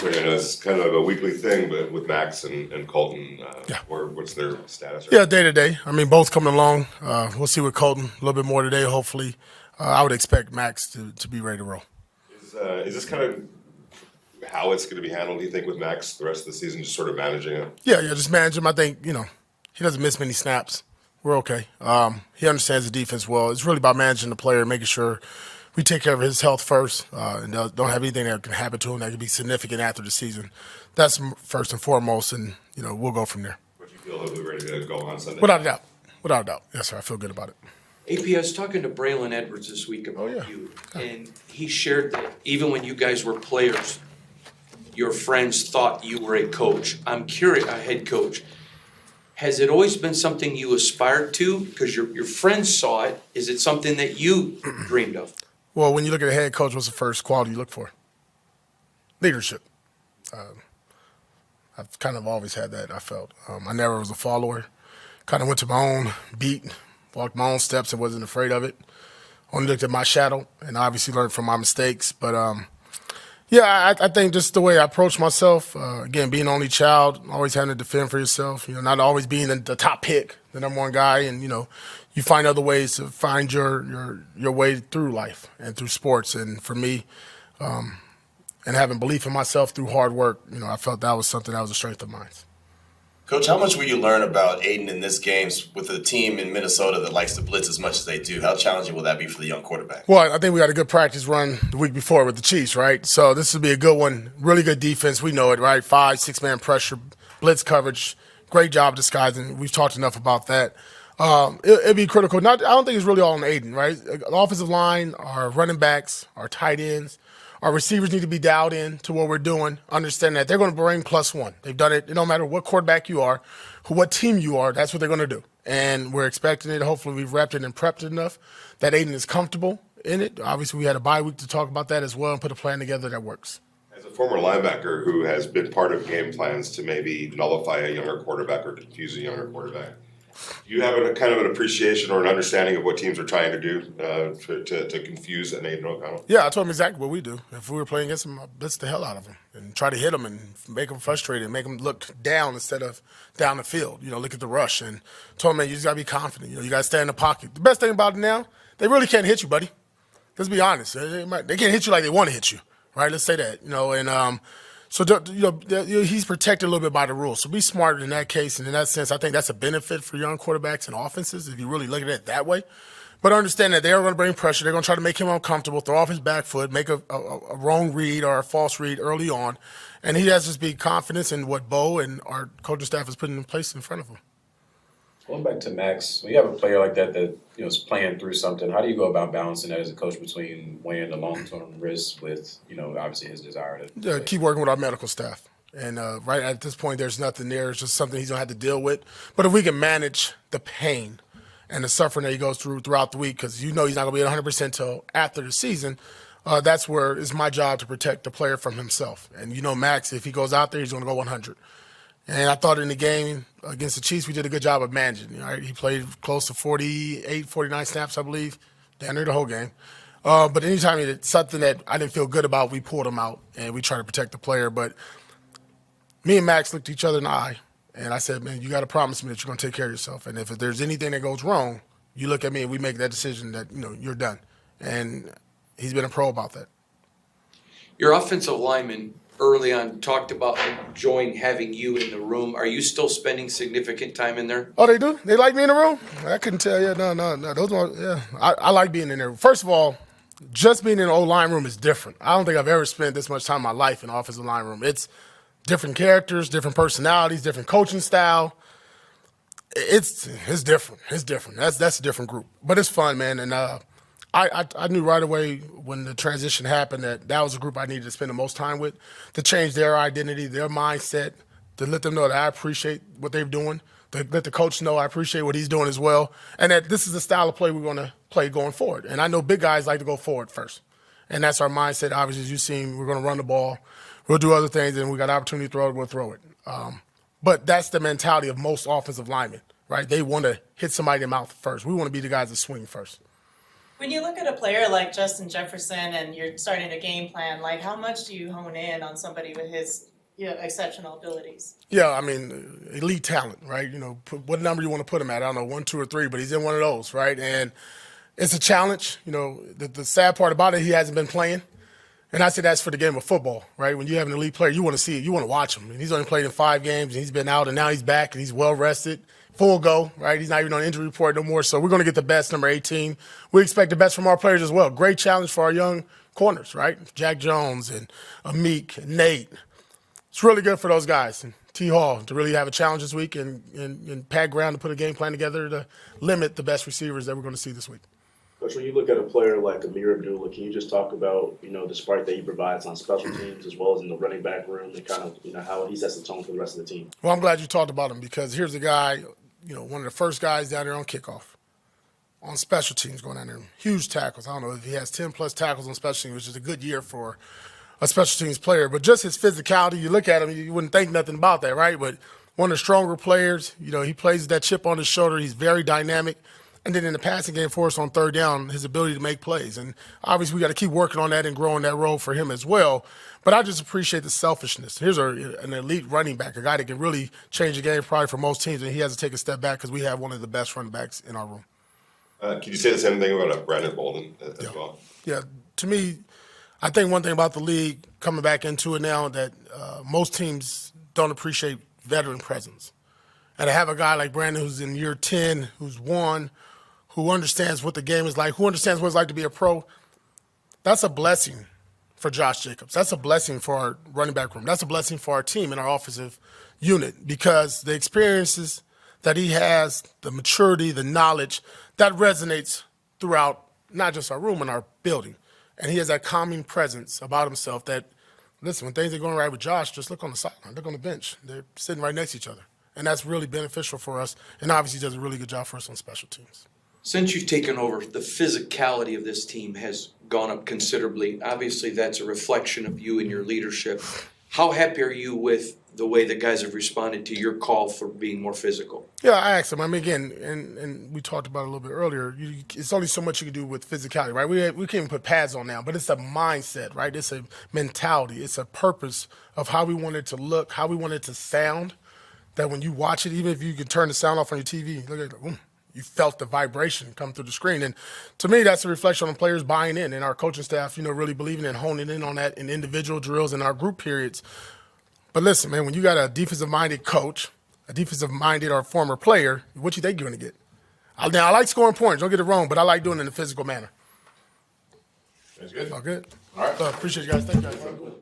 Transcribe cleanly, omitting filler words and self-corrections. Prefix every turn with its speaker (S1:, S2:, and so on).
S1: I know it's kind of a weekly thing, but with Maxx and Kolton, or what's their status?
S2: Yeah, day to day. I mean, both coming along. We'll see with Kolton a little bit more today, hopefully. I would expect Maxx to be ready to roll.
S1: Is this kind of how it's going to be handled, do you think, with Maxx the rest of the season, just sort of managing it?
S2: Yeah, just manage him. I think, he doesn't miss many snaps. We're okay. He understands the defense well. It's really about managing the player, making sure we take care of his health first and don't have anything that can happen to him that could be significant after the season. That's first and foremost, and, we'll go from there.
S1: But you feel he'll be ready to go on Sunday?
S2: Without a doubt. Without a doubt. Yes, sir. I feel good about it.
S3: AP, I was talking to Braylon Edwards this week about you, and he shared that even when you guys were players, your friends thought you were a coach. I'm curious, a head coach. Has it always been something you aspired to? Because your friends saw it. Is it something that you dreamed of?
S2: Well, when you look at a head coach, what's the first quality you look for? Leadership. I've kind of always had that, I felt. I never was a follower. Kind of went to my own beat, walked my own steps and wasn't afraid of it. Only looked at my shadow and obviously learned from my mistakes. But, I think just the way I approach myself, again, being only child, always having to defend for yourself, not always being the top pick, the number one guy, and, you find other ways to find your way through life and through sports. And for me, and having belief in myself through hard work, I felt that was something that was a strength of mine.
S4: Coach, how much will you learn about Aiden in this game with a team in Minnesota that likes to blitz as much as they do? How challenging will that be for the young quarterback?
S2: Well, I think we had a good practice run the week before with the Chiefs, right? So this will be a good one. Really good defense. We know it, right? 5-6-man pressure, blitz coverage. Great job disguising. We've talked enough about that. It'd be critical. I don't think it's really all on Aiden, right? The offensive line, our running backs, our tight ends, our receivers need to be dialed in to what we're doing, understand that they're going to bring +1. They've done it. It don't matter what quarterback you are, what team you are, that's what they're going to do. And we're expecting it. Hopefully we've repped it and prepped it enough that Aiden is comfortable in it. Obviously we had a bye week to talk about that as well and put a plan together that works.
S1: As a former linebacker who has been part of game plans to maybe nullify a younger quarterback or confuse a younger quarterback, do you have a kind of an appreciation or an understanding of what teams are trying to do to confuse an Aiden O'Connell?
S2: Yeah, I told him exactly what we do. If we were playing against him, I'd blitz the hell out of him and try to hit him and make him frustrated, make him look down instead of down the field. Look at the rush. And told him, man, you just got to be confident. You got to stay in the pocket. The best thing about it now, they really can't hit you, buddy. Let's be honest. They can't hit you like they want to hit you, right? Let's say that. So, he's protected a little bit by the rules. So be smart in that case. And in that sense, I think that's a benefit for young quarterbacks and offenses if you really look at it that way. But understand that they're going to bring pressure. They're going to try to make him uncomfortable, throw off his back foot, make a wrong read or a false read early on. And he has to just be confident in what Bo and our coaching staff is putting in place in front of him.
S5: Going back to Maxx, when you have a player like that is playing through something, how do you go about balancing that as a coach between weighing the long-term risks with, obviously his desire to
S2: keep working with our medical staff. And right at this point, there's nothing there. It's just something he's going to have to deal with. But if we can manage the pain and the suffering that he goes through throughout the week, because he's not going to be at 100% until after the season, that's where it's my job to protect the player from himself. And Maxx, if he goes out there, he's going to go 100. And I thought in the game against the Chiefs, we did a good job of managing. Right? He played close to 48, 49 snaps, I believe, down there the whole game. But anytime it's something that I didn't feel good about, we pulled him out and we tried to protect the player. But me and Maxx looked each other in the eye, and I said, man, you got to promise me that you're going to take care of yourself. And if there's anything that goes wrong, you look at me and we make that decision that, you're done. And he's been a pro about that.
S3: Your offensive lineman early on talked about enjoying having you in the room. Are you still spending significant time in there?
S2: Oh, they do? They like me in the room? I couldn't tell you. No. Those are, yeah. I like being in there. First of all, just being in the O-line room is different. I don't think I've ever spent this much time in my life in the offensive line room. It's different characters, different personalities, different coaching style. It's different. It's different. That's a different group. But it's fun, man. And I knew right away when the transition happened that was a group I needed to spend the most time with, to change their identity, their mindset, to let them know that I appreciate what they're doing, to let the coach know I appreciate what he's doing as well, and that this is the style of play we're going to play going forward. And I know big guys like to go forward first. And that's our mindset. Obviously, as you've seen, we're going to run the ball. We'll do other things, and we got opportunity to throw it, we'll throw it. But that's the mentality of most offensive linemen, right? They want to hit somebody in the mouth first. We want to be the guys that swing first.
S6: When you look at a player like Justin Jefferson and you're starting a game plan, like how much do you hone in on somebody with his exceptional abilities?
S2: Yeah, I mean, elite talent, right? You know, what number you want to put him at? I don't know, 1, 2, or 3, but he's in one of those, right? And it's a challenge. You know, the sad part about it, he hasn't been playing. And I say that's for the game of football, right? When you have an elite player, you want to see it. You want to watch him. And he's only played in 5 games, and he's been out, and now he's back, and he's well-rested. Full go, right? He's not even on injury report no more. So we're going to get the best, number 18. We expect the best from our players as well. Great challenge for our young corners, right? Jack Jones and Amik and Nate. It's really good for those guys. And T. Hall to really have a challenge this week and Pat Brown to put a game plan together to limit the best receivers that we're going to see this week.
S7: Coach, when you look at a player like Amir Abdaal, can you just talk about, the spark that he provides on special teams as well as in the running back room and kind of, how he sets the tone for the rest of the team?
S2: Well, I'm glad you talked about him because here's a guy, one of the first guys down there on kickoff, on special teams going down there. Huge tackles. I don't know if he has 10-plus tackles on special teams, which is a good year for a special teams player. But just his physicality, you look at him, you wouldn't think nothing about that, right? But one of the stronger players, he plays with that chip on his shoulder. He's very dynamic. And then in the passing game for us on third down, his ability to make plays. And obviously we got to keep working on that and growing that role for him as well. But I just appreciate the selfishness. Here's an elite running back, a guy that can really change the game probably for most teams, and he has to take a step back because we have one of the best running backs in our room.
S1: Can you say the same thing about Brandon Bolden as well? Yeah,
S2: to me, I think one thing about the league coming back into it now that most teams don't appreciate veteran presence. And to have a guy like Brandon who's in year 10, who's won, who understands what the game is like, who understands what it's like to be a pro, that's a blessing for Josh Jacobs. That's a blessing for our running back room. That's a blessing for our team and our offensive unit because the experiences that he has, the maturity, the knowledge, that resonates throughout not just our room and our building. And he has that calming presence about himself that, listen, when things are going right with Josh, just look on the sideline. Look on the bench. They're sitting right next to each other. And that's really beneficial for us. And obviously he does a really good job for us on special teams.
S3: Since you've taken over, the physicality of this team has gone up considerably. Obviously, that's a reflection of you and your leadership. How happy are you with the way the guys have responded to your call for being more physical?
S2: Yeah, I asked them. I mean, again, and we talked about it a little bit earlier, it's only so much you can do with physicality, right? We can't even put pads on now, but it's a mindset, right? It's a mentality. It's a purpose of how we want it to look, how we want it to sound, that when you watch it, even if you can turn the sound off on your TV, look at it, you felt the vibration come through the screen. And to me, that's a reflection on players buying in and our coaching staff, really believing and honing in on that in individual drills and our group periods. But listen, man, when you got a defensive-minded coach, a defensive-minded or former player, what you think you're going to get? Now, I like scoring points. Don't get it wrong, but I like doing it in a physical manner.
S1: That's good.
S2: All good?
S1: All right.
S2: Appreciate you guys. Thank you guys.